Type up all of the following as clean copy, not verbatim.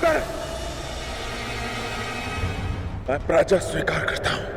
कर। मैं पराजय स्वीकार करता हूं।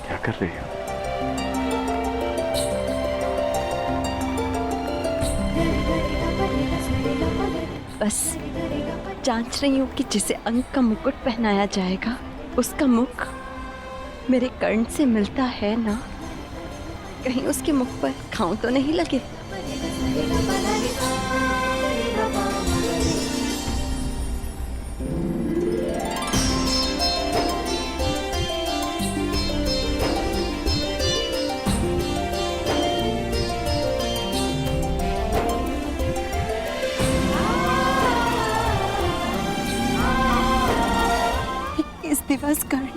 क्या कर रही हो? बस जांच रही हूँ कि जिसे अंक का मुकुट पहनाया जाएगा उसका मुख मेरे कर्ण से मिलता है ना। कहीं उसके मुख पर घाव तो नहीं लगे। दिवस कर्ण,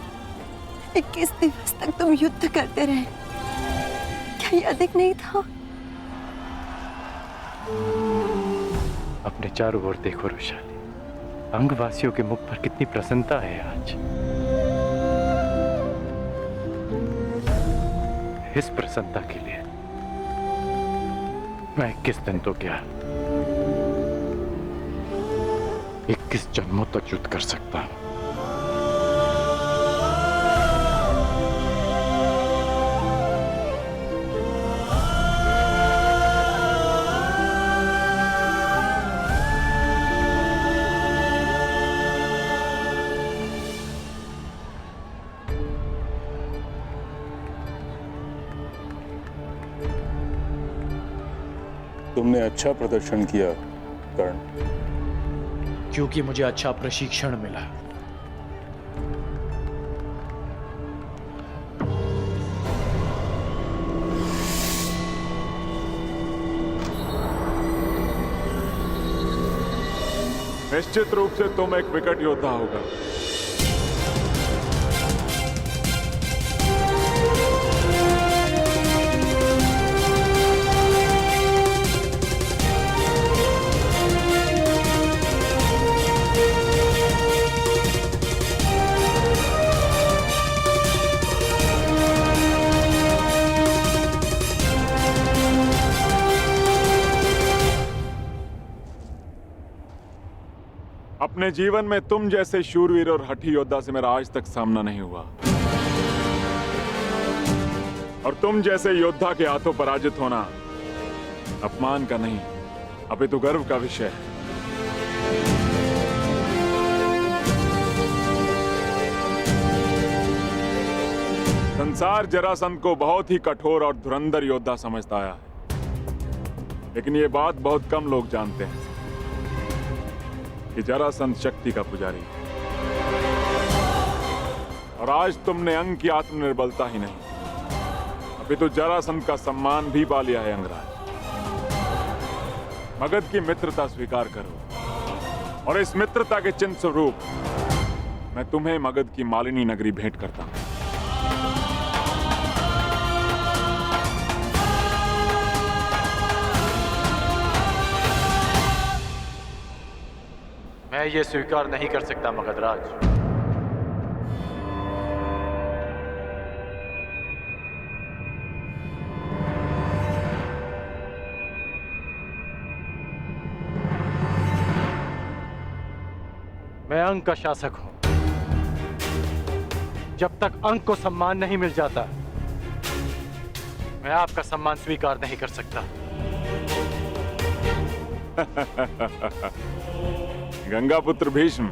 21 दिवस तक तुम युद्ध करते रहे। क्या यह अधिक नहीं था? अपने चारों ओर देखो रुशाली, अंगवासियों के मुख पर कितनी प्रसन्नता है आज। इस प्रसन्नता के लिए मैं 21 दिन तो क्या 21 जन्मों तक युद्ध कर सकता हूं। तुमने अच्छा प्रदर्शन किया कर्ण। क्योंकि मुझे अच्छा प्रशिक्षण मिला। निश्चित रूप से तुम एक विकट योद्धा होगा। अपने जीवन में तुम जैसे शूरवीर और हठी योद्धा से मेरा आज तक सामना नहीं हुआ, और तुम जैसे योद्धा के हाथों पराजित होना अपमान का नहीं अपितु गर्व का विषय है। संसार जरासंध को बहुत ही कठोर और धुरंधर योद्धा समझता आया है, लेकिन ये बात बहुत कम लोग जानते हैं कि जरासंध शक्ति का पुजारी है। और आज तुमने अंग की आत्मनिर्बलता ही नहीं, अभी तो जरासंध का सम्मान भी पा लिया है। अंगराज, मगध की मित्रता स्वीकार करो और इस मित्रता के चिन्ह स्वरूप मैं तुम्हें मगध की मालिनी नगरी भेंट करता हूं। मैं ये स्वीकार नहीं कर सकता मगधराज। मैं अंग का शासक हूं। जब तक अंग को सम्मान नहीं मिल जाता, मैं आपका सम्मान स्वीकार नहीं कर सकता। गंगा पुत्र भीष्म,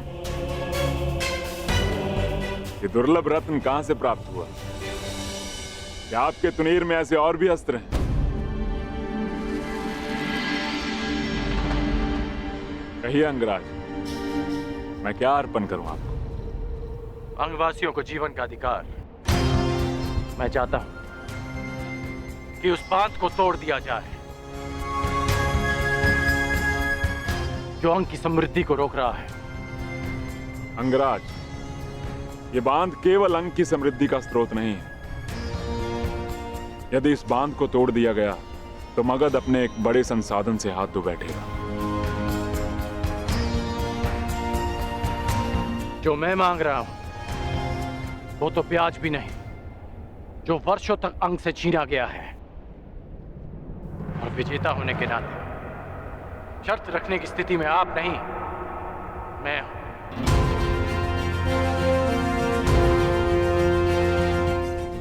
ये दुर्लभ रत्न कहां से प्राप्त हुआ? क्या आपके तुनीर में ऐसे और भी अस्त्र हैं? कहिए अंगराज, मैं क्या अर्पण करूं आपको? अंगवासियों को जीवन का अधिकार। मैं चाहता हूं कि उस बांध को तोड़ दिया जाए जो अंग की समृद्धि को रोक रहा है। अंगराज, ये बांध केवल अंग की समृद्धि का स्रोत नहीं है। यदि इस बांध को तोड़ दिया गया तो मगध अपने एक बड़े संसाधन से हाथ धो बैठेगा। जो मैं मांग रहा हूं वो तो प्याज भी नहीं, जो वर्षों तक अंग से छीना गया है। और विजेता होने के नाते शर्त रखने की स्थिति में आप नहीं, मैं हूं।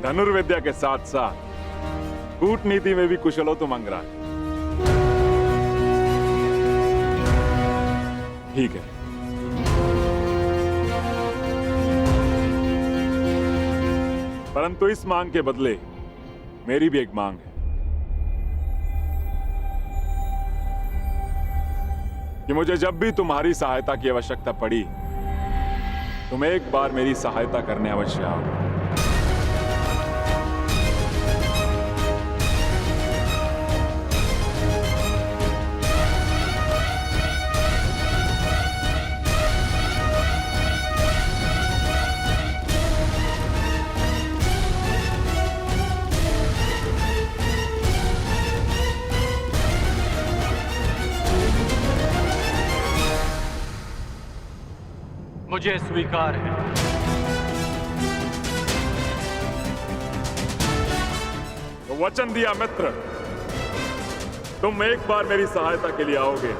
धनुर्विद्या के साथ साथ कूटनीति में भी कुशल हो तुम अंगराज। ठीक है, परंतु इस मांग के बदले मेरी भी एक मांग है कि मुझे जब भी तुम्हारी सहायता की आवश्यकता पड़ी, तुम एक बार मेरी सहायता करने अवश्य आओ। मुझे स्वीकार है। तो वचन दिया मित्र, तुम एक बार मेरी सहायता के लिए आओगे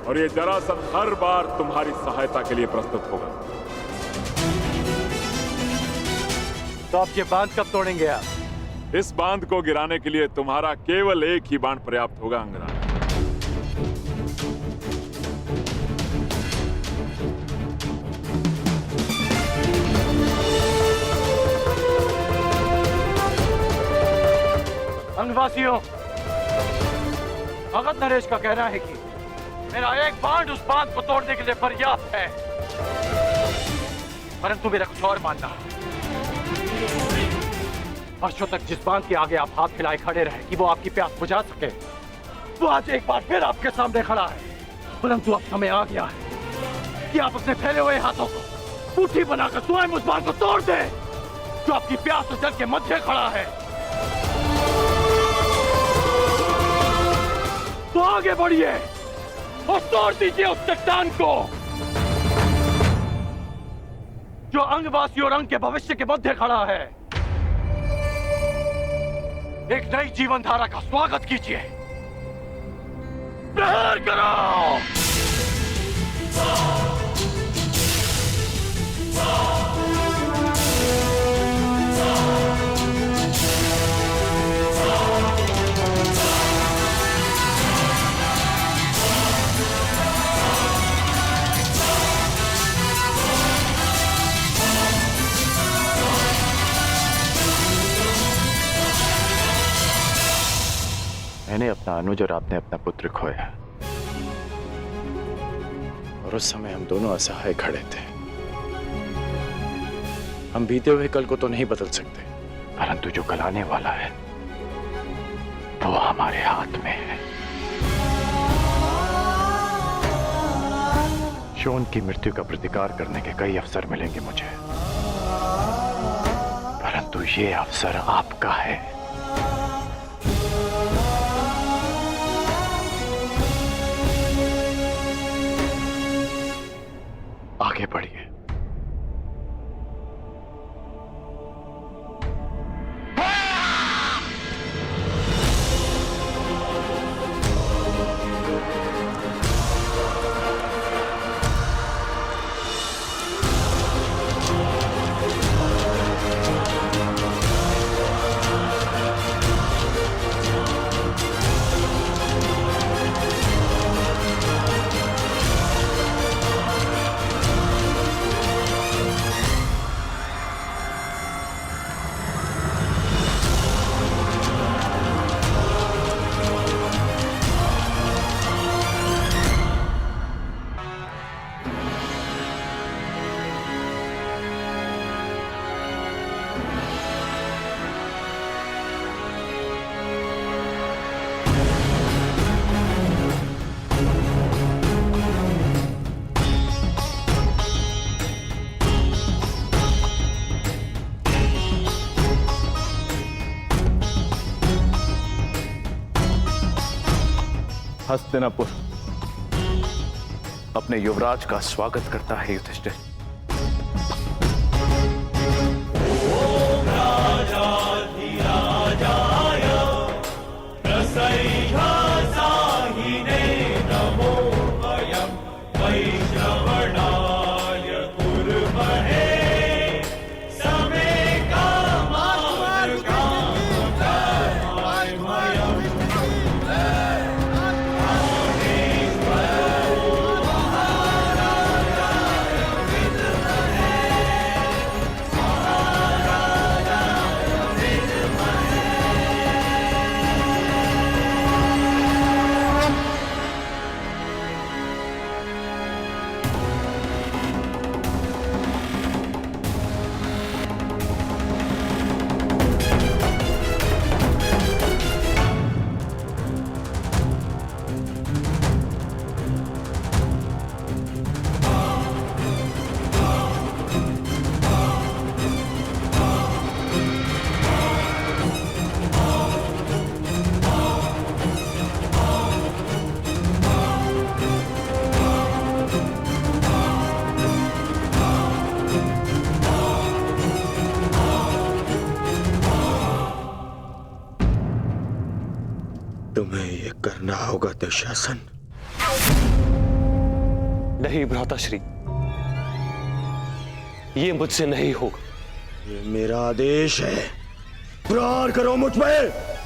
और ये जरासंध हर बार तुम्हारी सहायता के लिए प्रस्तुत होगा। तो आप ये बांध कब तोड़ेंगे? आप इस बांध को गिराने के लिए तुम्हारा केवल एक ही बाण पर्याप्त होगा अंगराज। अंगवासियों, मगध नरेश का कहना है कि मेरा एक बाण उस बांध को तोड़ने के लिए पर्याप्त है, परंतु मेरा कुछ और मानना है। वर्षों तक जिस बांध के आगे आप हाथ फैलाए खड़े रहे कि वो आपकी प्यास बुझा सके, वो आज एक बार फिर आपके सामने खड़ा है। परंतु अब समय आ गया है कि आप अपने फैले हुए हाथों को मुट्ठी बनाकर स्वयं उस बांध को तोड़ दें जो आपकी प्यास और जल के मध्य खड़ा है। तो आगे बढ़िए और तोड़ दीजिए उस चट्टान को जो अंगवासी और अंग के भविष्य के मध्य खड़ा है। एक नई जीवन धारा का स्वागत कीजिए। प्रहार करो। मैंने अपना अनुज और आपने अपना पुत्र खोया, और उस समय हम दोनों असहाय खड़े थे। हम बीते हुए कल को तो नहीं बदल सकते, परंतु जो कल आने वाला है वो हमारे हाथ में है। शोन की मृत्यु का प्रतिकार करने के कई अवसर मिलेंगे मुझे, परंतु ये अवसर आपका है। आगे बढ़िए। हस्तिनापुर अपने युवराज का स्वागत करता है युधिष्ठिर। तुम्हें ये करना होगा दुशासन। नहीं भ्राताश्री, ये मुझसे नहीं होगा। ये मेरा आदेश है, प्रहार करो मुझ पे।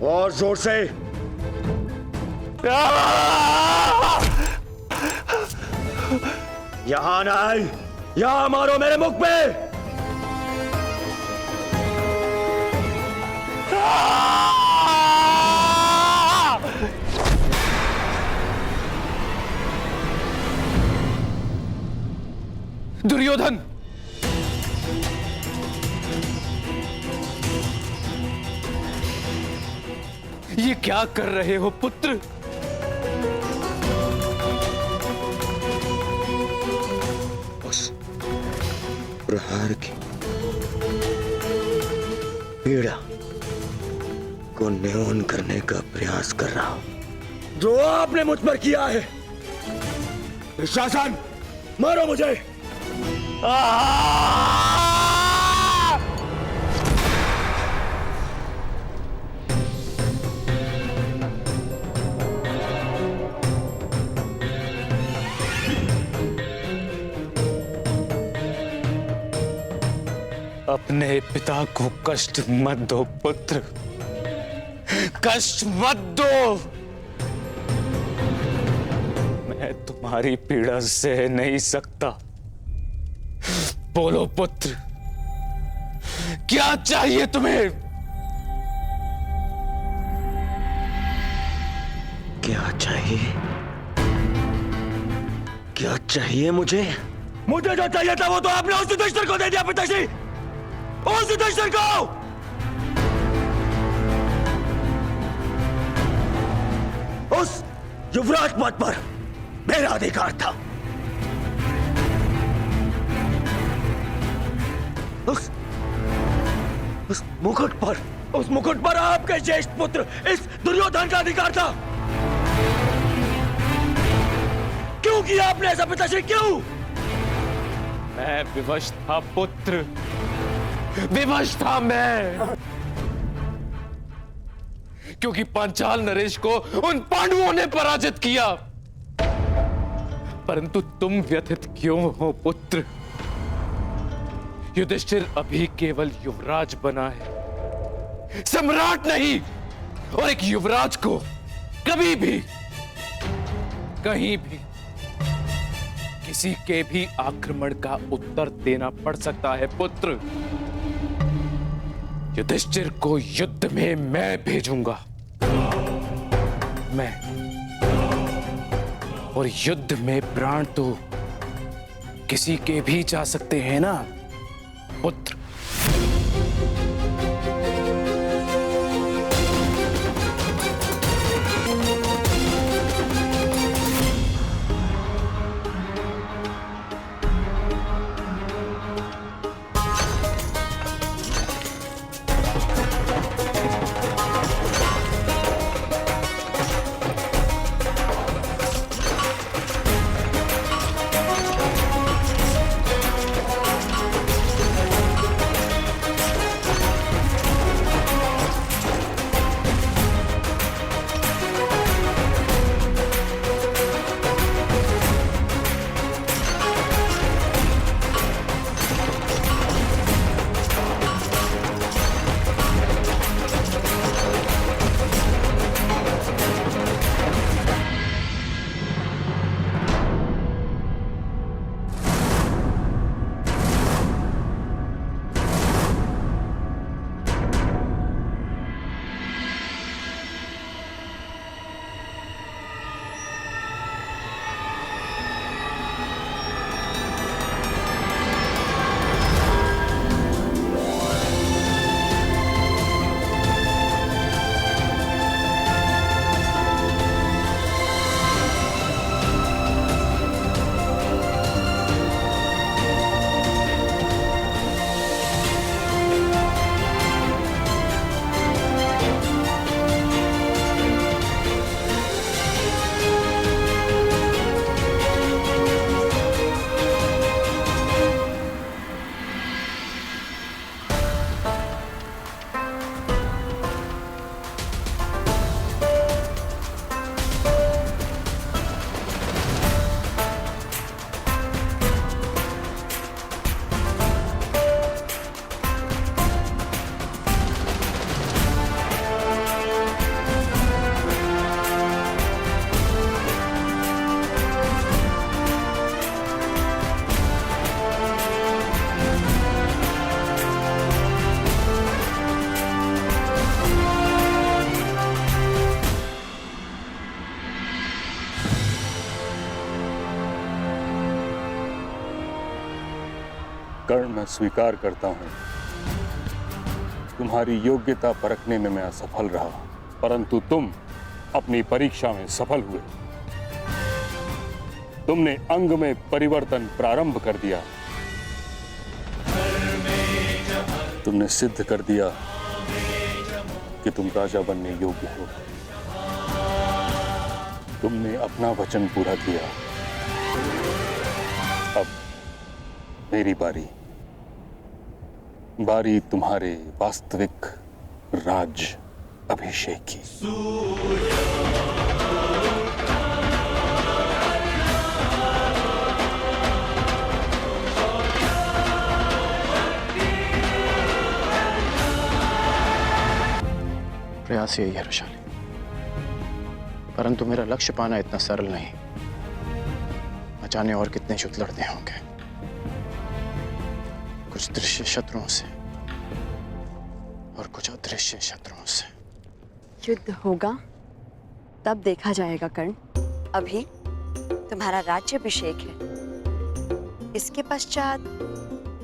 और जोर से। यहां नहीं, यहां मारो मेरे मुख पे। दुर्योधन, ये क्या कर रहे हो पुत्र? उस प्रहार की पीड़ा को न्यून करने का प्रयास कर रहा हूं जो आपने मुझ पर किया है। शासन, मारो मुझे। अपने पिता को कष्ट मत दो पुत्र। कष्ट मत दो। मैं तुम्हारी पीड़ा सह नहीं सकता। बोलो पुत्र, क्या चाहिए तुम्हें? क्या चाहिए? क्या चाहिए मुझे? मुझे जो चाहिए था वो तो आपने उस युधिष्ठिर को दे दिया पिताश्री। उस युधिष्ठिर को। उस युवराज पद पर मेरा अधिकार था। उस मुकुट पर आपके ज्येष्ठ पुत्र इस दुर्योधन का अधिकार था। क्यों किया आपने ऐसा पिताश्री, क्यों? मैं विवश था पुत्र, विवश था मैं, क्योंकि पांचाल नरेश को उन पांडवों ने पराजित किया। परंतु तुम व्यथित क्यों हो पुत्र? युधिष्ठिर अभी केवल युवराज बना है, सम्राट नहीं। और एक युवराज को कभी भी, कहीं भी, किसी के भी आक्रमण का उत्तर देना पड़ सकता है पुत्र। युधिष्ठिर को युद्ध में मैं भेजूंगा, मैं। और युद्ध में प्राण तो किसी के भी जा सकते हैं ना पुत्र। कर्ण, मैं स्वीकार करता हूं, तुम्हारी योग्यता परखने में मैं असफल रहा, परंतु तुम अपनी परीक्षा में सफल हुए। तुमने अंग में परिवर्तन प्रारंभ कर दिया। तुमने सिद्ध कर दिया कि तुम राजा बनने योग्य हो। तुमने अपना वचन पूरा किया। अब मेरी बारी तुम्हारे वास्तविक राज अभिषेक की। प्रयास यही है रुशाली, परंतु मेरा लक्ष्य पाना इतना सरल नहीं। न जाने और कितने युद्ध लड़ने होंगे, कुछ दृश्य शत्रुओं से और कुछ अदृश्य शत्रुओं से। युद्ध होगा तब देखा जाएगा कर्ण। अभी तुम्हारा राज्याभिषेक है, इसके पश्चात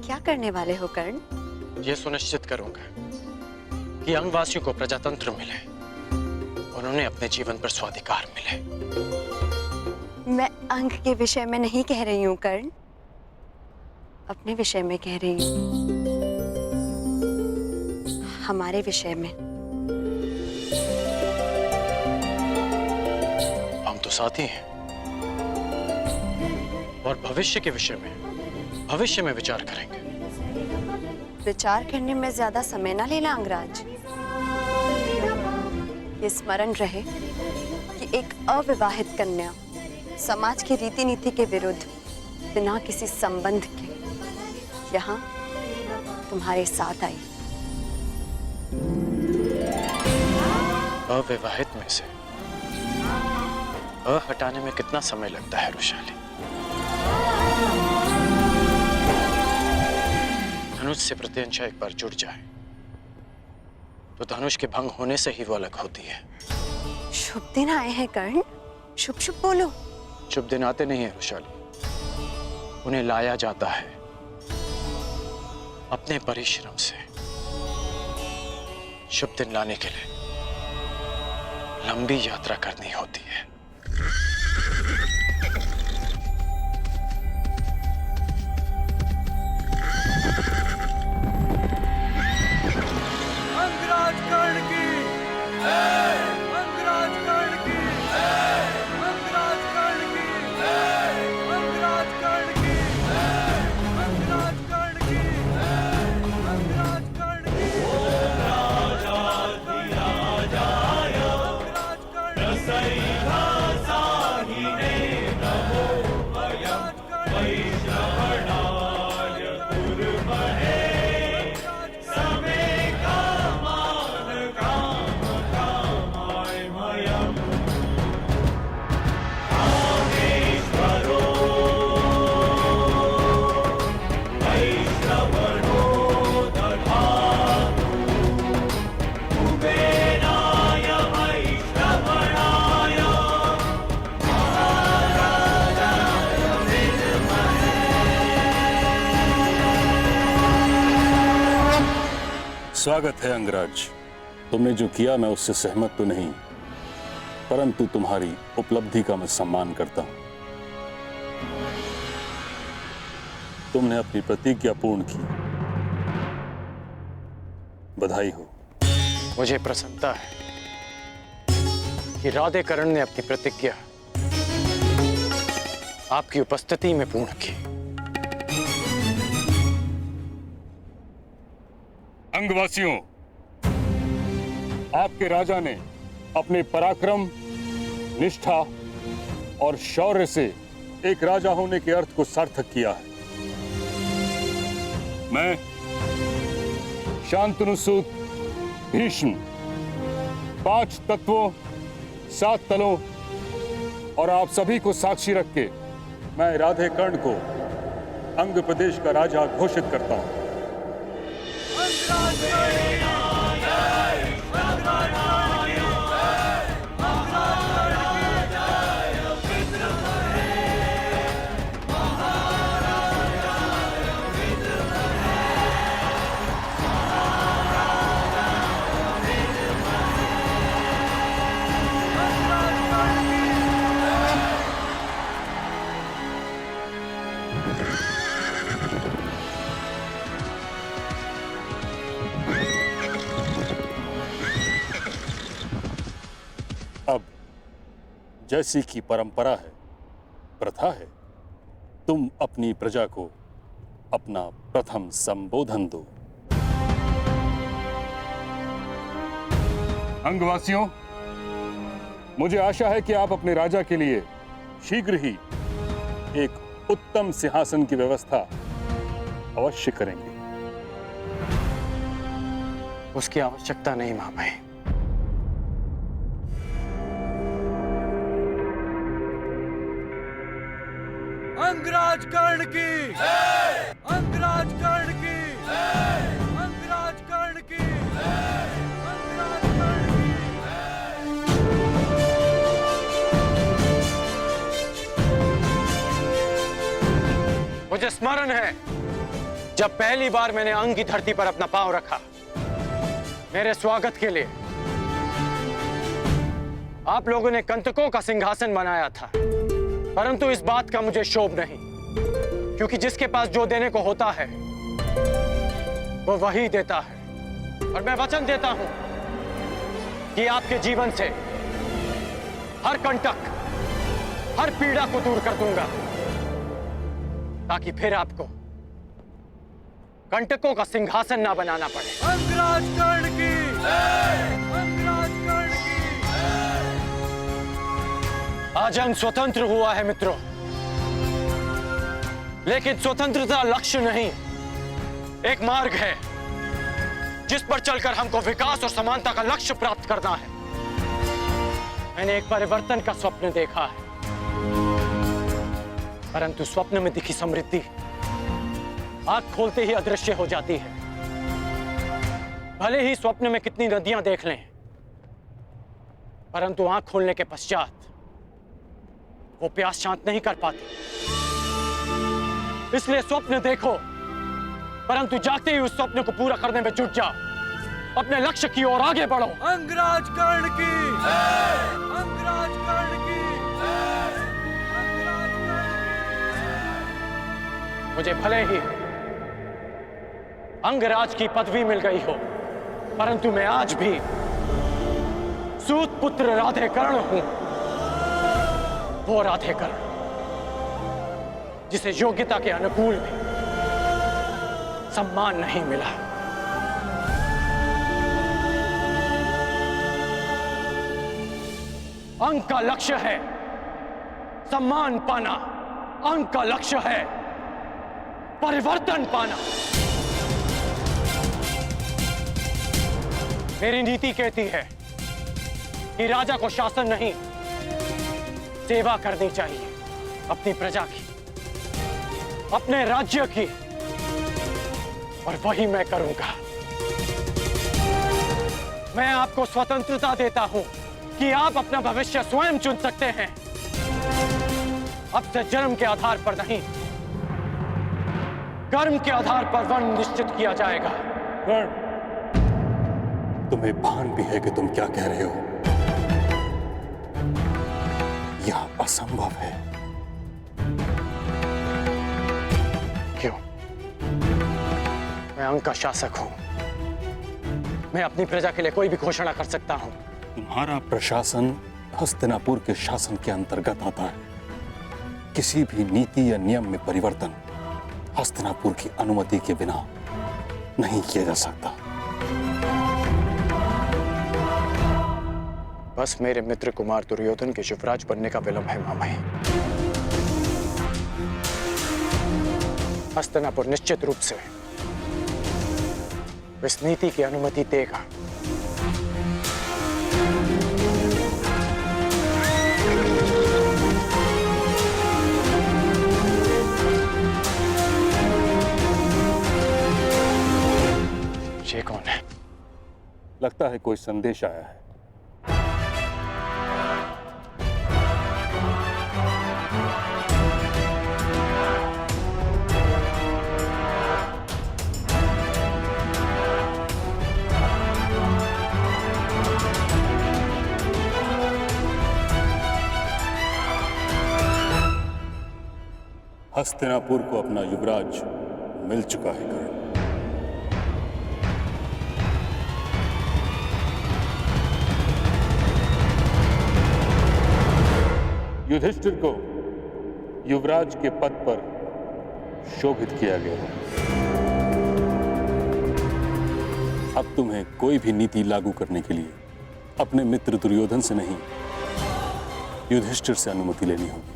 क्या करने वाले हो कर्ण? यह सुनिश्चित करूंगा कि अंगवासियों को प्रजातंत्र मिले, उन्होंने अपने जीवन पर स्वाधिकार मिले। मैं अंग के विषय में नहीं कह रही हूँ कर्ण, अपने विषय में कह रही हूँ, हमारे विषय में। हम तो साथी हैं और भविष्य के विषय में भविष्य में विचार करेंगे। विचार करने में ज्यादा समय ना लेना अंगराज। ये स्मरण रहे कि एक अविवाहित कन्या समाज की रीति नीति के विरुद्ध बिना किसी संबंध के यहाँ तुम्हारे साथ आई। अविवाहित में से हटाने में कितना समय लगता है रुशाली? धनुष से प्रत्यंचा एक बार जुड़ जाए तो धनुष के भंग होने से ही वो अलग होती है। शुभ दिन आए हैं कर्ण, शुभ शुभ बोलो। शुभ दिन आते नहीं है रुशाली, उन्हें लाया जाता है अपने परिश्रम से। शुभ दिन लाने के लिए लंबी यात्रा करनी होती है। अंगराज कर्ण की जय, अंगराज कर्ण की जय, अंगराज कर्ण की जय, अंगराज कर्ण की जय, अंगराज कर्ण की जय, अंगराज कर्ण की स्वागत है अंगराज। तुमने जो किया मैं उससे सहमत तो नहीं, परंतु तुम्हारी उपलब्धि का मैं सम्मान करता हूं। तुमने अपनी प्रतिज्ञा पूर्ण की, बधाई हो। मुझे प्रसन्नता है कि राधेकरण ने अपनी प्रतिज्ञा आपकी उपस्थिति में पूर्ण की। अंगवासियों, आपके राजा ने अपने पराक्रम, निष्ठा और शौर्य से एक राजा होने के अर्थ को सार्थक किया है। मैं शांतनुसूत भीष्म 5 तत्वों 7 तलों और आप सभी को साक्षी रख के मैं राधेकर्ण को अंग प्रदेश का राजा घोषित करता हूं। अब जैसी की परंपरा है, प्रथा है, तुम अपनी प्रजा को अपना प्रथम संबोधन दो। अंगवासियों, मुझे आशा है कि आप अपने राजा के लिए शीघ्र ही एक उत्तम सिंहासन की व्यवस्था अवश्य करेंगे। उसकी आवश्यकता नहीं महामहिम। अंगराज कर्ण की अंगराज कर्ण की अंगराज कर्ण की अंगराज कर्ण की। मुझे स्मरण है जब पहली बार मैंने अंग की धरती पर अपना पांव रखा, मेरे स्वागत के लिए आप लोगों ने कंटकों का सिंहासन बनाया था, परंतु इस बात का मुझे शोभ नहीं, क्योंकि जिसके पास जो देने को होता है वो वही देता है। और मैं वचन देता हूं कि आपके जीवन से हर कंटक, हर पीड़ा को दूर कर दूंगा, ताकि फिर आपको कंटकों का सिंहासन ना बनाना पड़े। अंगराज कर्ण की अंगराज कर्ण की। आज अंग स्वतंत्र हुआ है मित्रों, लेकिन स्वतंत्रता लक्ष्य नहीं, एक मार्ग है जिस पर चलकर हमको विकास और समानता का लक्ष्य प्राप्त करना है। मैंने एक परिवर्तन का स्वप्न देखा है, परंतु स्वप्न में दिखी समृद्धि आंख खोलते ही अदृश्य हो जाती है। भले ही स्वप्न में कितनी नदियां देख लें, परंतु आंख खोलने के पश्चात वो प्यास शांत नहीं कर पाती। इसलिए स्वप्न देखो, परंतु जागते ही उस स्वप्न को पूरा करने में जुट जाओ, अपने लक्ष्य की ओर आगे बढ़ो। अंगराज कर्ण की अंगराज कर्ण की अंगराज कर्ण की। मुझे भले ही अंगराज की पदवी मिल गई हो, परंतु मैं आज भी सूत पुत्र राधेकर्ण हूं, वो राधेकर्ण जिसे योग्यता के अनुकूल भी सम्मान नहीं मिला। अंग का लक्ष्य है सम्मान पाना, अंग का लक्ष्य है परिवर्तन पाना। मेरी नीति कहती है कि राजा को शासन नहीं, सेवा करनी चाहिए अपनी प्रजा की, अपने राज्य की, और वही मैं करूंगा। मैं आपको स्वतंत्रता देता हूं कि आप अपना भविष्य स्वयं चुन सकते हैं। अब से जन्म के आधार पर नहीं, कर्म के आधार पर वर्ण निश्चित किया जाएगा। कर्ण, तुम्हें भान भी है कि तुम क्या कह रहे हो? यह असंभव है। क्यों? मैं अंग का शासक हूं, मैं अपनी प्रजा के लिए कोई भी घोषणा कर सकता हूं। तुम्हारा प्रशासन हस्तिनापुर के शासन के अंतर्गत आता है। किसी भी नीति या नियम में परिवर्तन हस्तिनापुर की अनुमति के बिना नहीं किया जा सकता। बस मेरे मित्र कुमार दुर्योधन के युवराज बनने का विलंब है मामाई। हस्तिनापुर निश्चित रूप से इस नीति की अनुमति देगा। ये कौन है? लगता है कोई संदेश आया है। हस्तिनापुर को अपना युवराज मिल चुका है कर्ण। युधिष्ठिर को युवराज के पद पर शोभित किया गया है। अब तुम्हें कोई भी नीति लागू करने के लिए अपने मित्र दुर्योधन से नहीं, युधिष्ठिर से अनुमति लेनी होगी।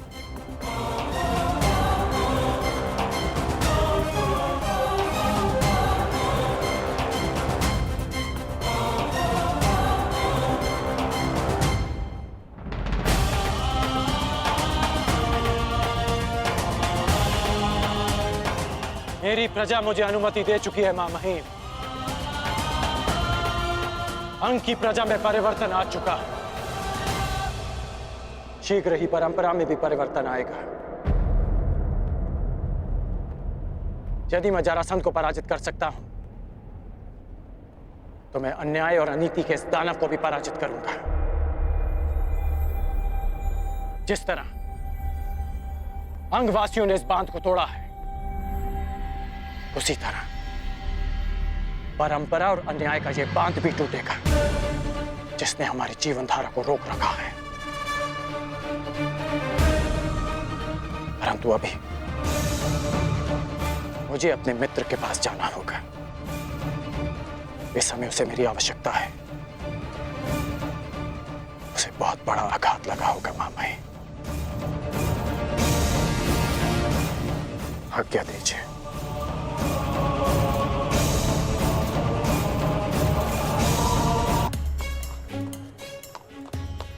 मेरी प्रजा मुझे अनुमति दे चुकी है मां महिम। अंग की प्रजा में परिवर्तन आ चुका है। शीघ्र ही परंपरा में भी परिवर्तन आएगा। यदि मैं जरासंध को पराजित कर सकता हूं तो मैं अन्याय और अनीति के इस दानव को भी पराजित करूंगा। जिस तरह अंगवासियों ने इस बांध को तोड़ा है, उसी तरह परंपरा और अन्याय का यह बांध भी टूटेगा जिसने हमारी जीवन धारा को रोक रखा है। परंतु अभी मुझे अपने मित्र के पास जाना होगा। इस समय उसे मेरी आवश्यकता है। उसे बहुत बड़ा आघात लगा होगा मामाई। आज्ञा दीजिए।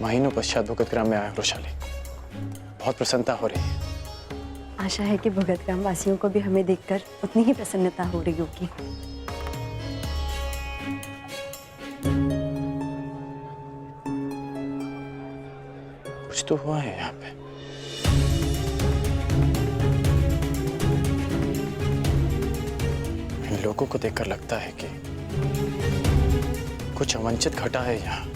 महीनों पश्चात भुगत ग्राम में आया वृषाली। बहुत प्रसन्नता हो रही है। आशा है कि भुगत ग्राम वासियों को भी हमें देखकर उतनी ही प्रसन्नता हो रही होगी। कुछ तो हुआ है यहाँ पे। इन लोगों को देखकर लगता है कि कुछ अवांछित घटा है यहाँ।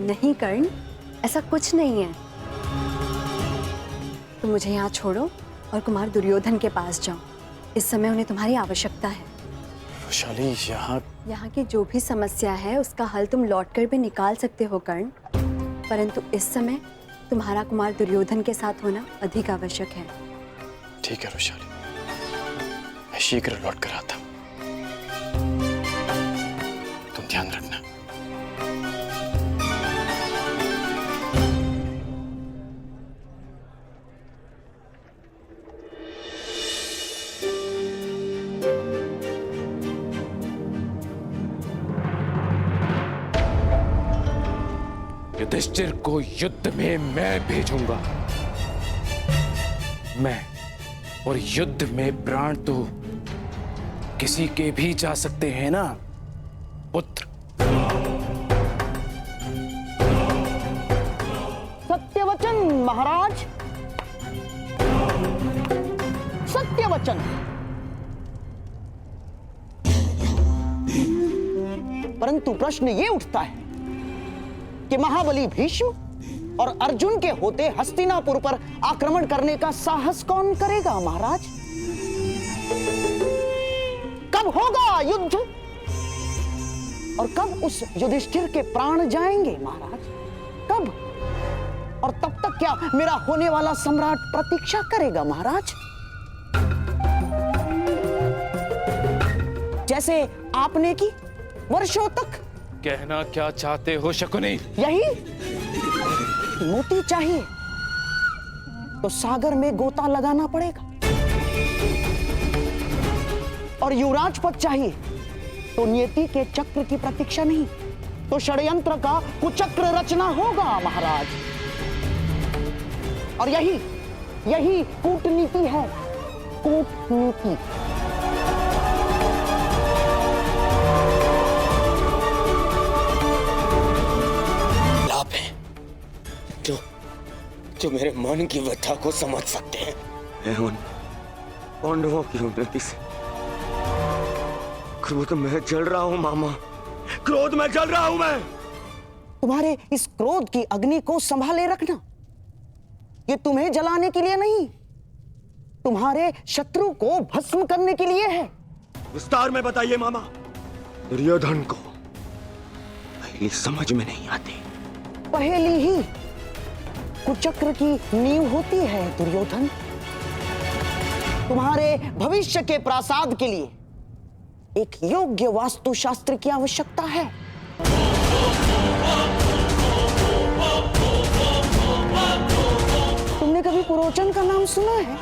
नहीं कर्ण, ऐसा कुछ नहीं है। तुम मुझे यहाँ छोड़ो और कुमार दुर्योधन के पास जाओ। इस समय उन्हें तुम्हारी आवश्यकता है। वैशाली, यहाँ की जो भी समस्या है उसका हल तुम लौटकर भी निकाल सकते हो कर्ण, परंतु इस समय तुम्हारा कुमार दुर्योधन के साथ होना अधिक आवश्यक है। ठीक है वैशाली, मैं शीघ्र लौट कर आता हूँ। तुम ध्यान रखना। युधिष्ठिर को युद्ध में मैं भेजूंगा। मैं, और युद्ध में प्राण तो किसी के भी जा सकते हैं ना पुत्र। सत्यवचन महाराज, सत्यवचन। परंतु प्रश्न ये उठता है कि महाबली भीष्म और अर्जुन के होते हस्तिनापुर पर आक्रमण करने का साहस कौन करेगा महाराज? कब होगा युद्ध और कब उस युधिष्ठिर के प्राण जाएंगे महाराज? कब? और तब तक क्या मेरा होने वाला सम्राट प्रतीक्षा करेगा महाराज? जैसे आपने की वर्षों तक। कहना क्या चाहते हो शकुनी? यही मोती चाहिए तो सागर में गोता लगाना पड़ेगा, और युवराज पद चाहिए तो नियति के चक्र की प्रतीक्षा नहीं, तो षड्यंत्र का कुचक्र रचना होगा महाराज। और यही कूटनीति है, कूटनीति। जो मेरे मन की व्यथा को समझ सकते हैं। मैं उन पांडवों की उन्नति से क्रोध में जल रहा हूं मामा, क्रोध में जल रहा हूं मैं। तुम्हारे इस क्रोध की अग्नि को संभाले रखना। ये तुम्हें जलाने के लिए नहीं, तुम्हारे शत्रु को भस्म करने के लिए है। विस्तार में बताइए मामा। दुर्योधन को पहली समझ में नहीं आती। पहली ही कुचक्र की नींव होती है दुर्योधन। तुम्हारे भविष्य के प्रासाद के लिए एक योग्य वास्तुशास्त्र की आवश्यकता है। तुमने कभी पुरोचन का नाम सुना है?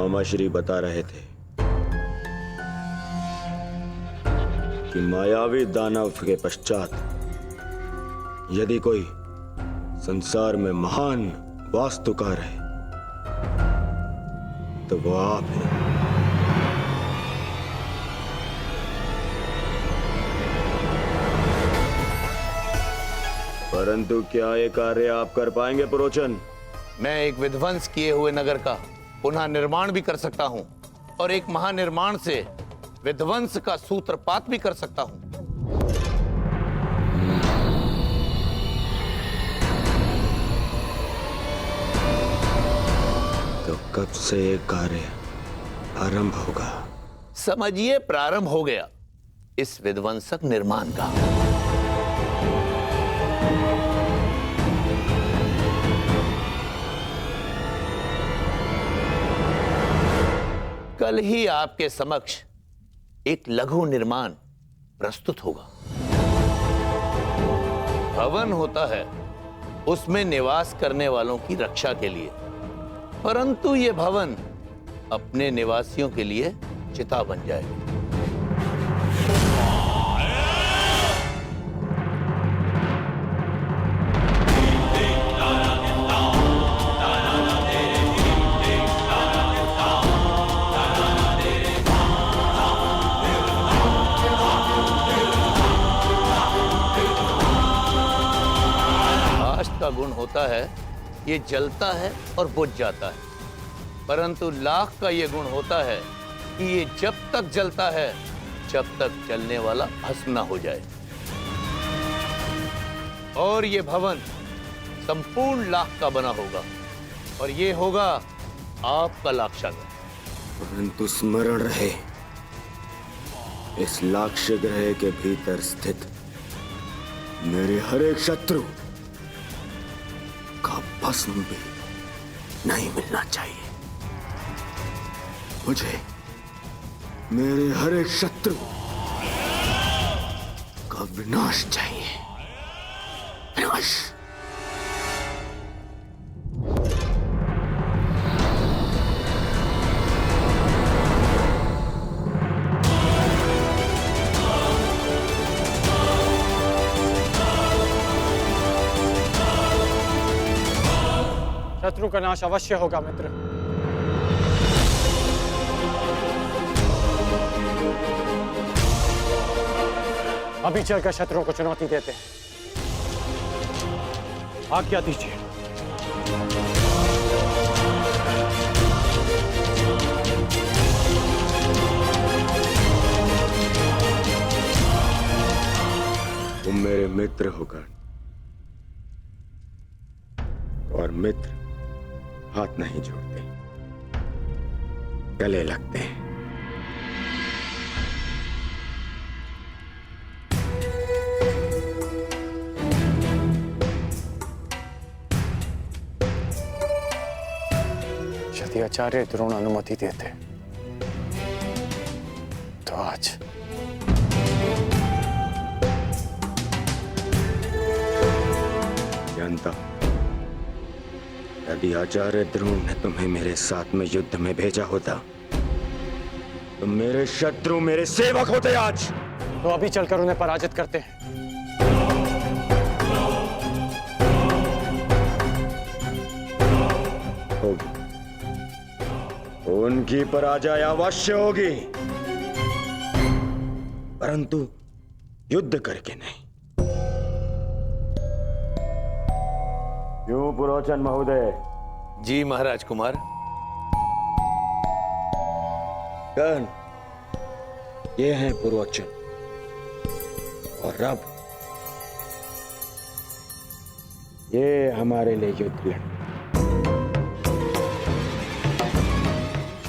मामा श्री बता रहे थे कि मायावी दानव के पश्चात यदि कोई संसार में महान वास्तुकार है तो वो आप हैं। परंतु क्या ये कार्य आप कर पाएंगे पुरोचन? मैं एक विध्वंस किए हुए नगर का पुनः निर्माण भी कर सकता हूं और एक महानिर्माण से विध्वंस का सूत्रपात भी कर सकता हूं। तो कब से ये कार्य आरंभ होगा? समझिए प्रारंभ हो गया इस विध्वंसक निर्माण का। कल ही आपके समक्ष एक लघु निर्माण प्रस्तुत होगा। भवन होता है उसमें निवास करने वालों की रक्षा के लिए, परंतु यह भवन अपने निवासियों के लिए चिता बन जाएगा। का गुण होता है ये जलता है और बुझ जाता है, परंतु लाख का ये गुण होता है कि ये जब तक जलता है जब तक जलने वाला भस्म न हो जाए। और ये भवन संपूर्ण लाख का बना होगा और ये होगा आपका लाक्षागृह। परंतु स्मरण रहे, इस लाक्ष्य ग्रह के भीतर स्थित मेरे हर एक शत्रु का भस्म भी नहीं मिलना चाहिए। मुझे मेरे हर एक शत्रु का विनाश चाहिए। विनाश। शत्रु का नाश अवश्य होगा मित्र। अभी चलकर शत्रुओं को चुनौती देते हैं। आज्ञा दीजिए। तुम मेरे मित्र होकर और मित्र हाथ नहीं जोड़ते, गले लगते हैं। यदि आचार्य द्रोण अनुमति देते तो आज जानता, यदि आचार्य द्रोण ने तुम्हें मेरे साथ में युद्ध में भेजा होता तो मेरे शत्रु मेरे सेवक होते आज। तो अभी चलकर उन्हें पराजित करते हैं। होगी, उनकी पराजय अवश्य होगी, परंतु युद्ध करके नहीं। क्यों पुरोचन महोदय? जी महाराज कुमार। कर्ण, ये हैं पुरोचन और रब। ये हमारे लिए युद्ध लड़।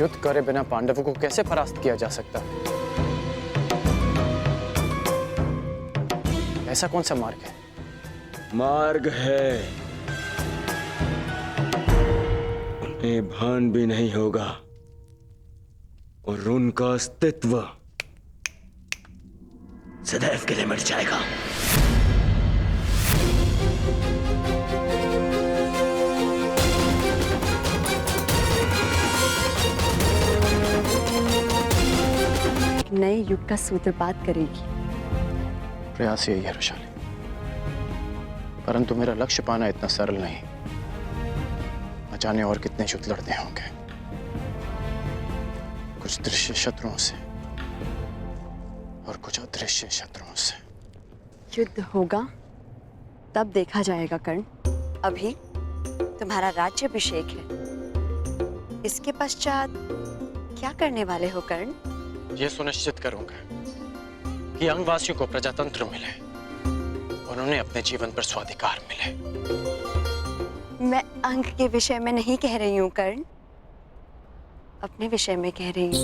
युद्ध करे बिना पांडवों को कैसे परास्त किया जा सकता? ऐसा कौन सा मार्ग है? मार्ग है, उन्हें भान भी नहीं होगा और उनका अस्तित्व सदैव के लिए मिट जाएगा। युग का सूत्रपात करेगी। प्रयास यही है रुशाली, परंतु मेरा लक्ष्य पाना इतना सरल नहीं। न जाने और कितने युद्ध लड़ने होंगे, कुछ दृश्य शत्रुओं से और कुछ अदृश्य शत्रुओं से। युद्ध होगा तब देखा जाएगा कर्ण। अभी तुम्हारा राज्याभिषेक है, इसके पश्चात क्या करने वाले हो कर्ण? यह सुनिश्चित करूंगा कि अंगवासियों को प्रजातंत्र मिले और उन्हें अपने जीवन पर स्वाधिकार मिले। मैं अंग के विषय में नहीं कह रही हूँ कर्ण, अपने विषय में कह रही हूँ,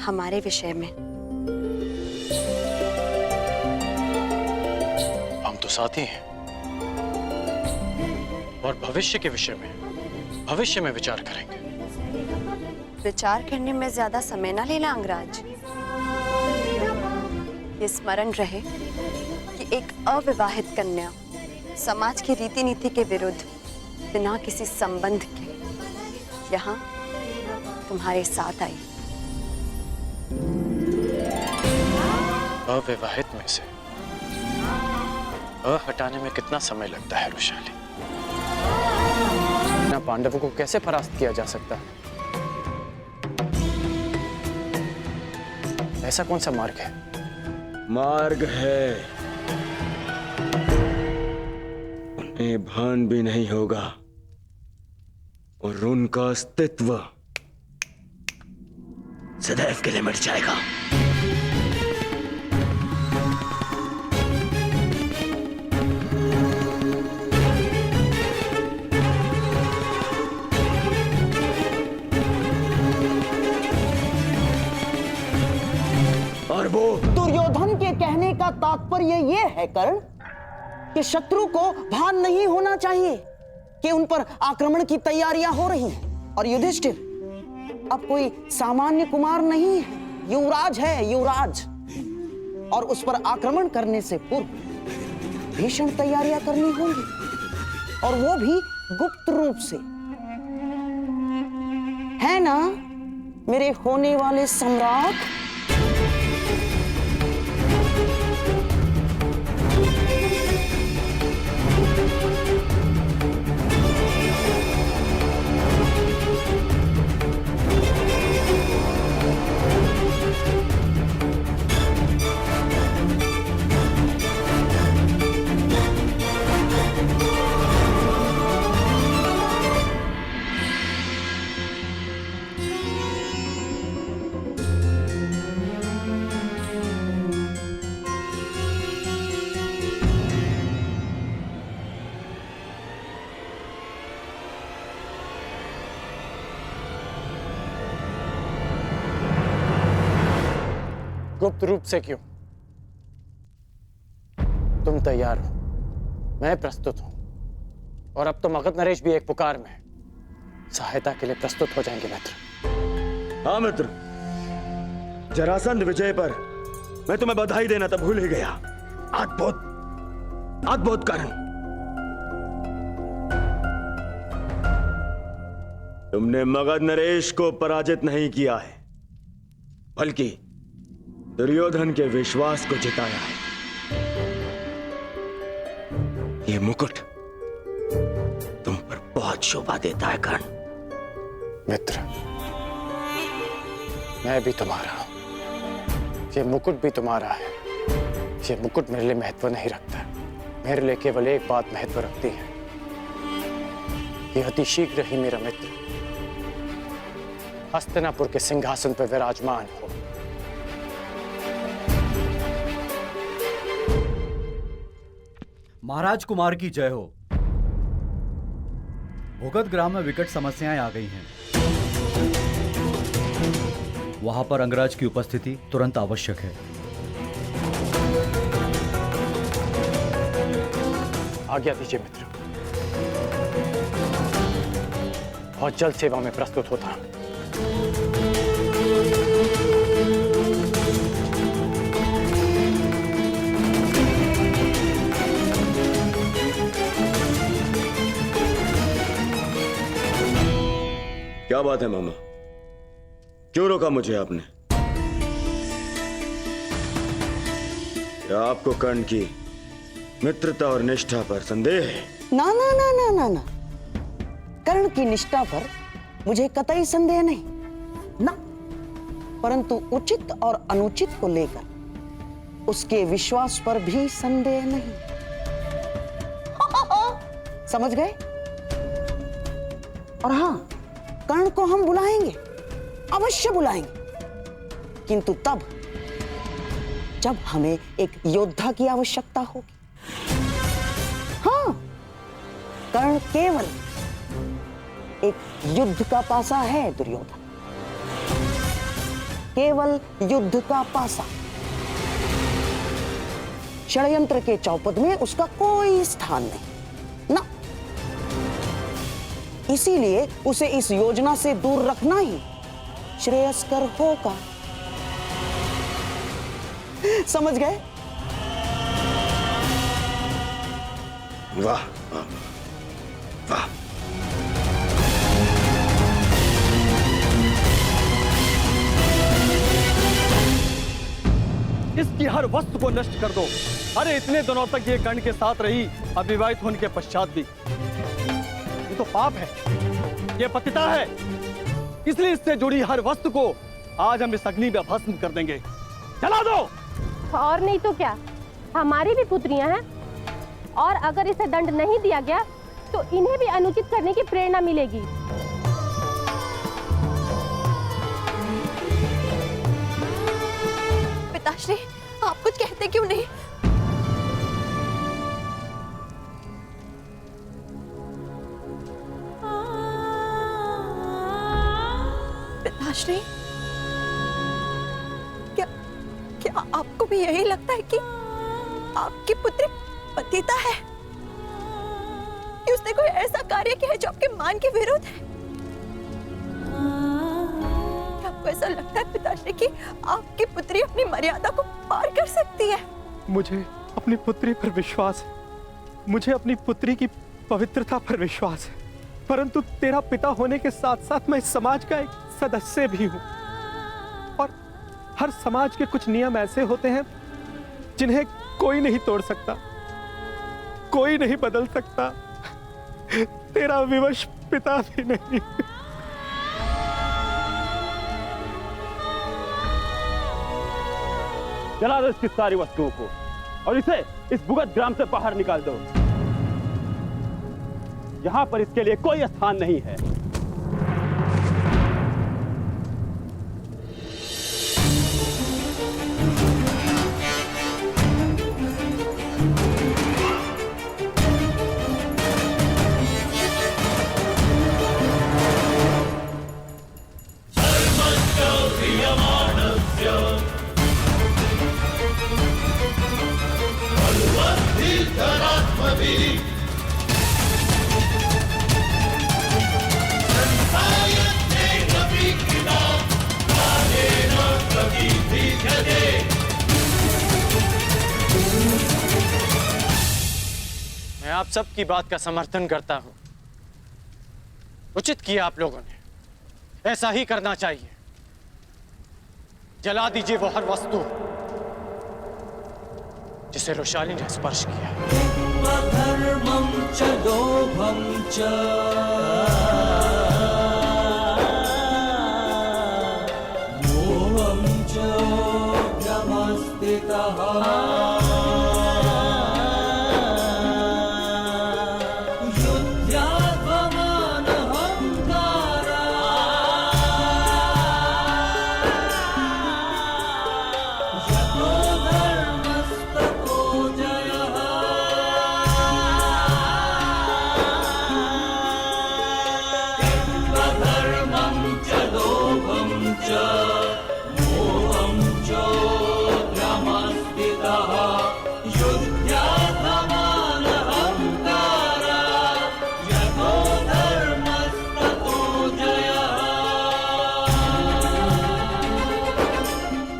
हमारे विषय में। हम तो साथी हैं और भविष्य के विषय में भविष्य में विचार करेंगे। विचार करने में ज्यादा समय ना लेना अंगराज। ये स्मरण रहे कि एक अविवाहित कन्या समाज की रीति नीति के विरुद्ध बिना किसी संबंध के यहाँ तुम्हारे साथ आई। अविवाहित में से हटाने में कितना समय लगता है रुशाली? ना पांडवों को कैसे परास्त किया जा सकता है? ऐसा कौन सा मार्ग है? मार्ग है, उन्हें भान भी नहीं होगा और उनका अस्तित्व सदैव के लिए मिट जाएगा। और वो दुर्योधन के कहने का तात्पर्य ये है कर्ण कि शत्रु को भान नहीं होना चाहिए कि उन पर आक्रमण की तैयारियां हो रही हैं। और युधिष्ठिर अब कोई सामान्य कुमार नहीं है, युवराज है, युवराज। और उस पर आक्रमण करने से पूर्व भीषण तैयारियां करनी होंगी, और वो भी गुप्त रूप से, है ना मेरे होने वाले सम्राट? गुप्त रूप से क्यों? तुम तैयार हो, मैं प्रस्तुत हूं, और अब तो मगध नरेश भी एक पुकार में है। सहायता के लिए प्रस्तुत हो जाएंगे मित्र। हाँ मित्र, जरासंध विजय पर मैं तुम्हें बधाई देना तो भूल ही गया। अद्भुत अद्भुत कर्ण, तुमने मगध नरेश को पराजित नहीं किया है, बल्कि दुर्योधन के विश्वास को जिताया है। ये मुकुट तुम पर बहुत शोभा देता है कर्ण। मित्र, मैं भी तुम्हारा हूं, ये मुकुट भी तुम्हारा है। ये मुकुट मेरे लिए महत्व नहीं रखता, मेरे लिए केवल एक बात महत्व रखती है कि अति शीघ्र ही मेरा मित्र हस्तिनापुर के सिंहासन पर विराजमान हो। महाराज कुमार की जय हो। भोगत ग्राम में विकट समस्याएं आ गई हैं। वहां पर अंगराज की उपस्थिति तुरंत आवश्यक है। आज्ञा दीजिए मित्र, बहुत जल्द सेवा में प्रस्तुत होता हूं। क्या बात है मामा, क्यों रोका मुझे आपने? क्या आपको कर्ण की मित्रता और निष्ठा पर संदेह है? ना ना ना ना ना ना, कर्ण की निष्ठा पर मुझे कतई संदेह नहीं ना, परंतु उचित और अनुचित को लेकर उसके विश्वास पर भी संदेह नहीं। समझ गए? और हां, कर्ण को हम बुलाएंगे, अवश्य बुलाएंगे, किंतु तब जब हमें एक योद्धा की आवश्यकता होगी। हाँ, कर्ण केवल एक युद्ध का पासा है दुर्योधन, केवल युद्ध का पासा। षड्यंत्र के चौपट में उसका कोई स्थान नहीं ना, इसीलिए उसे इस योजना से दूर रखना ही श्रेयस्कर होगा। समझ गए? वाह वाह वाह। इसकी हर वस्तु को नष्ट कर दो। अरे इतने दिनों तक ये कर्ण के साथ रही, अविवाहित होने के पश्चात भी। ये तो पाप है, ये पतिता है, इसलिए इससे जुड़ी हर वस्तु को आज हम इस अग्नि में भस्म कर देंगे। जला दो। और नहीं तो क्या, हमारी भी पुत्रियां हैं, और अगर इसे दंड नहीं दिया गया तो इन्हें भी अनुचित करने की प्रेरणा मिलेगी। पिताश्री, आप कुछ कहते क्यों नहीं? पिताश्री, क्या आपको भी यही लगता है कि आपकी पुत्री पतिता है, कि उसने कोई ऐसा कार्य किया है जो आपके मान के विरुद्ध है? क्या आपको ऐसा लगता है पिताश्री कि आपकी पुत्री अपनी मर्यादा को पार कर सकती है? मुझे अपनी पुत्री पर विश्वास है, मुझे अपनी पुत्री की पवित्रता पर विश्वास है, परंतु तेरा पिता होने के साथ साथ मैं इस समाज का एक सदस्य भी हूं, और हर समाज के कुछ नियम ऐसे होते हैं जिन्हें कोई नहीं तोड़ सकता, कोई नहीं बदल सकता, तेरा विवश पिता भी नहीं। जला दो इसकी सारी वस्तुओं को और इसे इस भुगत ग्राम से बाहर निकाल दो। यहां पर इसके लिए कोई स्थान नहीं है। मैं आप सब की बात का समर्थन करता हूं। उचित किया आप लोगों ने, ऐसा ही करना चाहिए। जला दीजिए वो हर वस्तु जिसे रोशाली ने स्पर्श किया। धर्मं च लोभं च मोहं च भ्रमस्थितः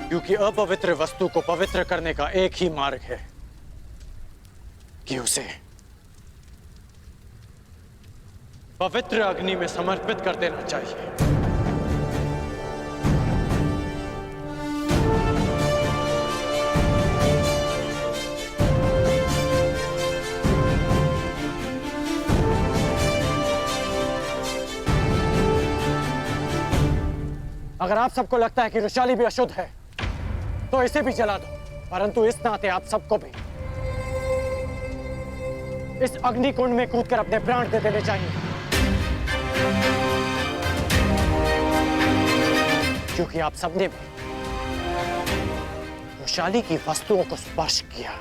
क्योंकि अपवित्र वस्तु को पवित्र करने का एक ही मार्ग है कि उसे पवित्र अग्नि में समर्पित कर देना चाहिए। अगर आप सबको लगता है कि रुशाली भी अशुद्ध है तो इसे भी जला दो, परंतु इस नाते आप सबको भी इस अग्निकुंड में कूदकर अपने प्राण दे देने चाहिए, क्योंकि आप सबने भी रुशाली की वस्तुओं को स्पर्श किया।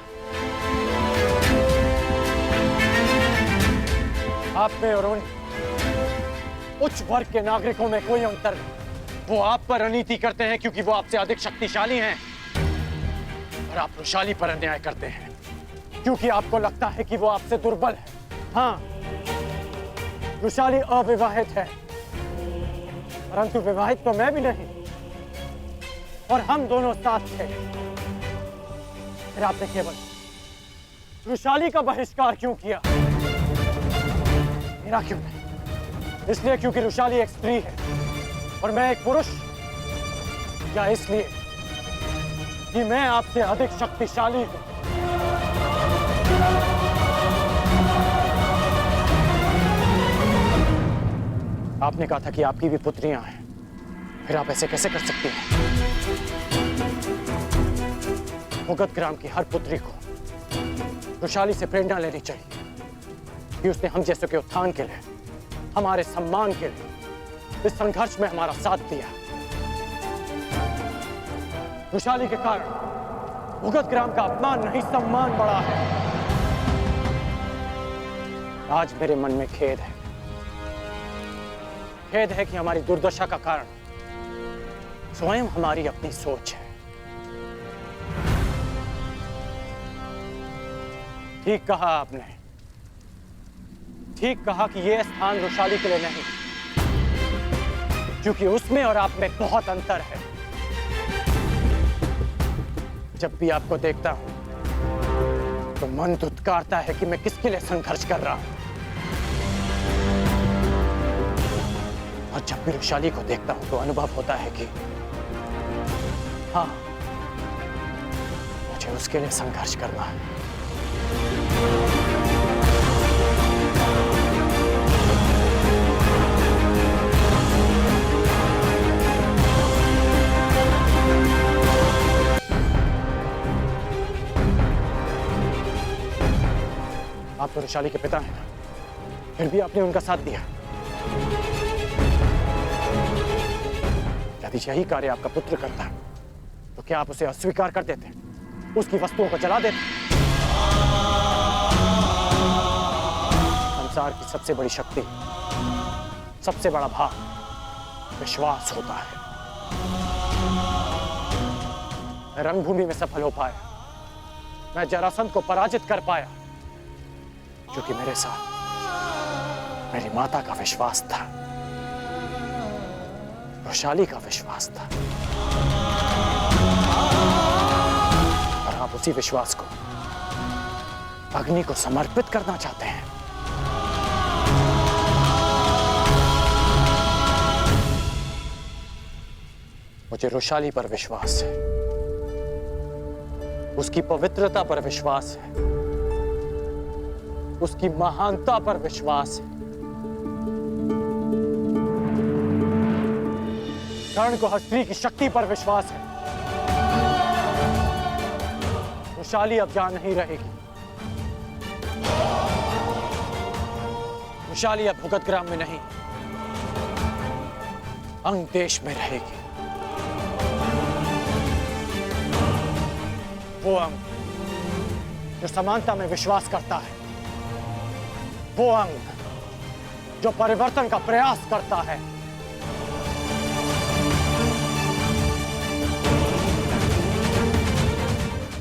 आप में और उन उच्च वर्ग के नागरिकों में कोई अंतर नहीं। वो आप पर अनीति करते हैं क्योंकि वो आपसे अधिक शक्तिशाली हैं, और आप रुशाली पर अन्याय करते हैं क्योंकि आपको लगता है कि वो आपसे दुर्बल है। हाँ, रुशाली अविवाहित है, परंतु विवाहित तो मैं भी नहीं, और हम दोनों साथ थे। फिर आपने केवल रुशाली का बहिष्कार क्यों किया, मेरा क्यों नहीं? इसलिए क्योंकि रुशाली एक स्त्री है और मैं एक पुरुष, या इसलिए कि मैं आपसे अधिक शक्तिशाली हूं? आपने कहा था कि आपकी भी पुत्रियां हैं, फिर आप ऐसे कैसे कर सकती हैं? मुगत ग्राम की हर पुत्री को रुशाली से प्रेरणा लेनी चाहिए कि उसने हम जैसों के उत्थान के लिए, हमारे सम्मान के लिए इस संघर्ष में हमारा साथ दिया। रुशाली के कारण मुगत ग्राम का अपमान नहीं, सम्मान बढ़ा है। आज मेरे मन में खेद है, खेद है कि हमारी दुर्दशा का कारण स्वयं हमारी अपनी सोच है। ठीक कहा आपने, ठीक कहा कि यह स्थान रुशाली के लिए नहीं, क्योंकि उसमें और आप में बहुत अंतर है। जब भी आपको देखता हूं तो मन धुतकारता है कि मैं किसके लिए संघर्ष कर रहा हूं, और जब भी रुशाली को देखता हूं तो अनुभव होता है कि हाँ, मुझे उसके लिए संघर्ष करना है। आप तो रुशाली के पिता हैं, फिर भी आपने उनका साथ दिया। यदि यही कार्य आपका पुत्र करता तो क्या आप उसे अस्वीकार कर देते, उसकी वस्तुओं को जला देते? संसार की सबसे बड़ी शक्ति, सबसे बड़ा भाव विश्वास होता है। मैं रणभूमि में सफल हो पाया, मैं जरासंध को पराजित कर पाया क्योंकि मेरे साथ मेरी माता का विश्वास था, रुशाली का विश्वास था, और आप उसी विश्वास को अग्नि को समर्पित करना चाहते हैं। मुझे रुशाली पर विश्वास है, उसकी पवित्रता पर विश्वास है, उसकी महानता पर विश्वास है। कर्ण को हर स्त्री की शक्ति पर विश्वास है। रुशाली अब यहां नहीं रहेगी, रुशाली अब भुगत ग्राम में नहीं, अंग देश में रहेगी। वो अंग जो समानता में विश्वास करता है, वो अंग जो परिवर्तन का प्रयास करता है।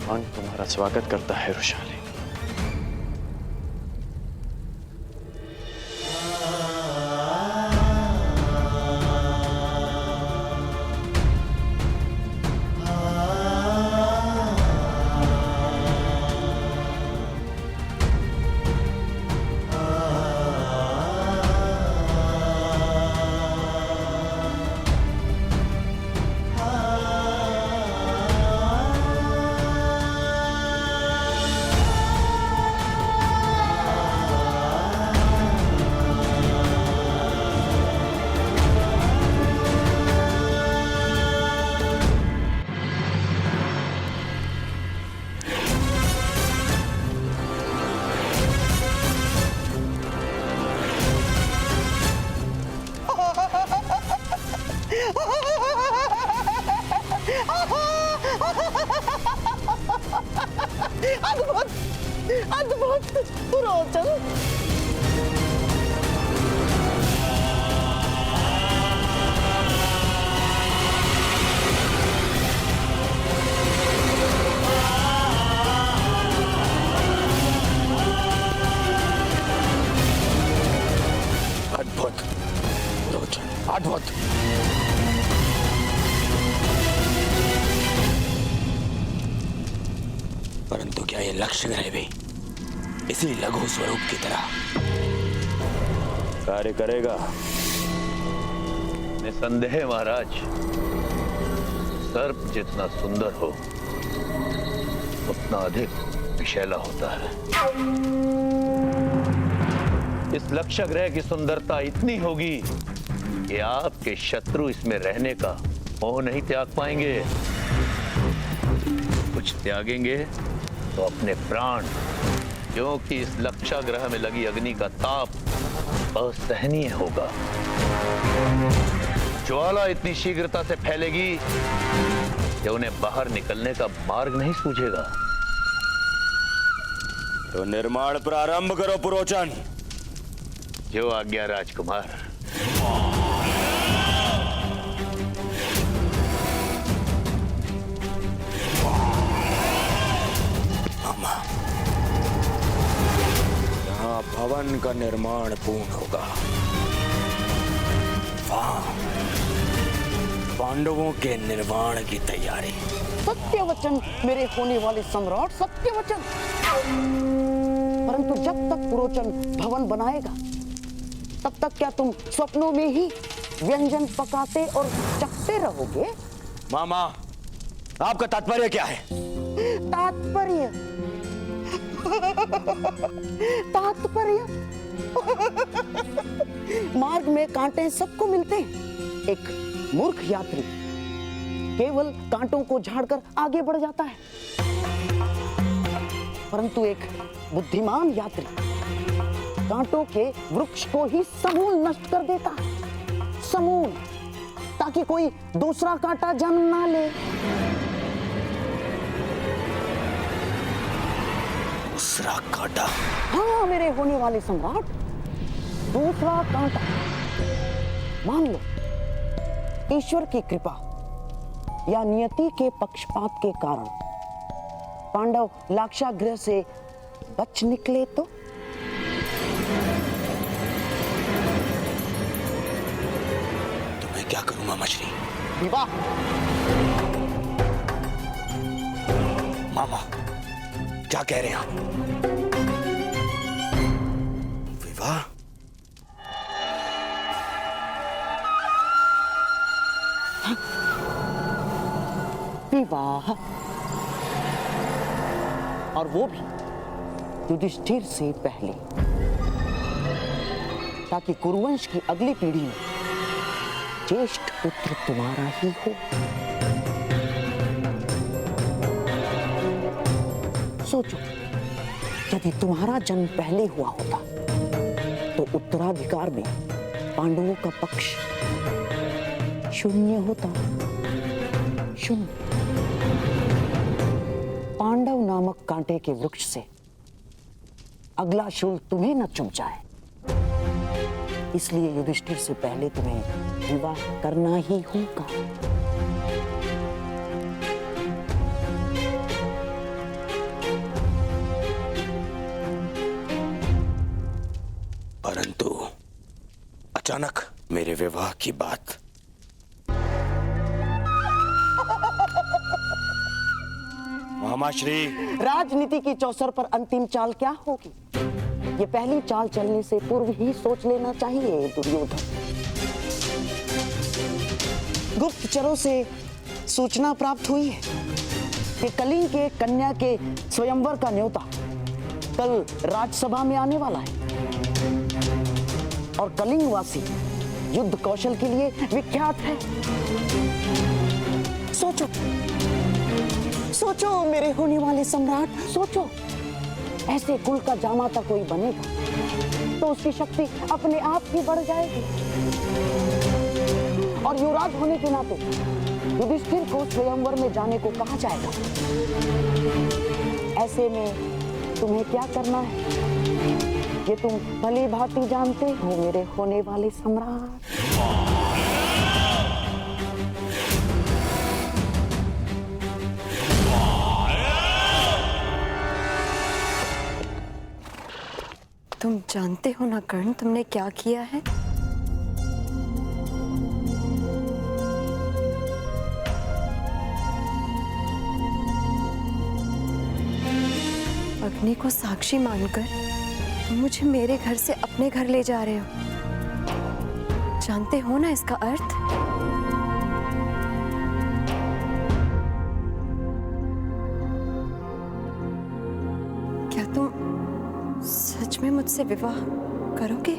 मन तुम्हारा स्वागत करता है रुशाली। अद्भुत पुरोचन। अद्भुत पुरोचन, अद्भुत। परंतु क्या ये लक्ष्य ग्रह भी इसी लघु स्वरूप की तरह कार्य करेगा? निसंदेह महाराज, सर्प जितना सुंदर हो उतना अधिक विषैला होता है। इस लक्ष्य ग्रह की सुंदरता इतनी होगी कि आपके शत्रु इसमें रहने का मोह नहीं त्याग पाएंगे। कुछ त्यागेंगे तो अपने प्राण, क्योंकि इस लक्ष्य ग्रह में लगी अग्नि का ताप असहनीय होगा। ज्वाला इतनी शीघ्रता से फैलेगी कि उन्हें बाहर निकलने का मार्ग नहीं सूझेगा। तो निर्माण प्रारंभ करो पुरोचन। जो आज्ञा राजकुमार। मामा, यहाँ भवन का निर्माण पूर्ण होगा, वहां पांडवों के निर्माण की तैयारी। सत्य वचन मेरे होने वाले सम्राट, सत्य वचन। परंतु जब तक पुरोचन भवन बनाएगा तब तक क्या तुम स्वप्नों में ही व्यंजन पकाते और चखते रहोगे? मामा, आपका तात्पर्य क्या है? तात्पर्य तात्पर्य मार्ग में कांटे सबको मिलते हैं। एक मूर्ख यात्री केवल कांटों को झाड़कर आगे बढ़ जाता है, परंतु एक बुद्धिमान यात्री कांटों के वृक्ष को ही समूल नष्ट कर देता है, समूल, ताकि कोई दूसरा कांटा जन्म ना ले। दूसरा कांटा? हाँ मेरे होने वाले सम्राट, दूसरा कांटा। मान लो ईश्वर की कृपा या नियति के पक्षपात के कारण पांडव लाक्षागृह से बच निकले तो? क्या करूं मामा श्री? विवाह। मामा, क्या कह रहे हैं आप? विवाह? विवाह, और वो भी युधिष्ठिर से पहले, ताकि कुरुवंश की अगली पीढ़ी में ज्येष्ठ पुत्र तुम्हारा ही हो। सोचो, यदि तुम्हारा जन्म पहले हुआ होता तो उत्तराधिकार में पांडवों का पक्ष शून्य होता, शून्य। पांडव नामक कांटे के वृक्ष से अगला शूल तुम्हें न चुभ जाए, इसलिए युधिष्ठिर से पहले तुम्हें विवाह करना ही होगा। परंतु अचानक मेरे विवाह की बात। मामा श्री, राजनीति की चौसर पर अंतिम चाल क्या होगी, ये पहली चाल चलने से पूर्व ही सोच लेना चाहिए दुर्योधन। गुप्तचरों से सूचना प्राप्त हुई है कि कलिंग के कन्या के स्वयंवर का न्योता कल राजसभा में आने वाला है, और कलिंगवासी युद्ध कौशल के लिए विख्यात है। सोचो, सोचो मेरे होने वाले सम्राट, सोचो, ऐसे कुल का जामाता कोई बनेगा तो उसकी शक्ति अपने आप ही बढ़ जाएगी, और युवराज होने के नाते युधिष्ठिर को स्वयंवर में जाने को कहा जाएगा। ऐसे में तुम्हें क्या करना है ये तुम भली भांति जानते हो मेरे होने वाले सम्राट। तुम जानते हो ना कर्ण, तुमने क्या किया है? अग्नि को साक्षी मानकर तुम मुझे मेरे घर से अपने घर ले जा रहे हो। जानते हो ना इसका अर्थ? क्या तुम सच में मुझसे विवाह करोगे?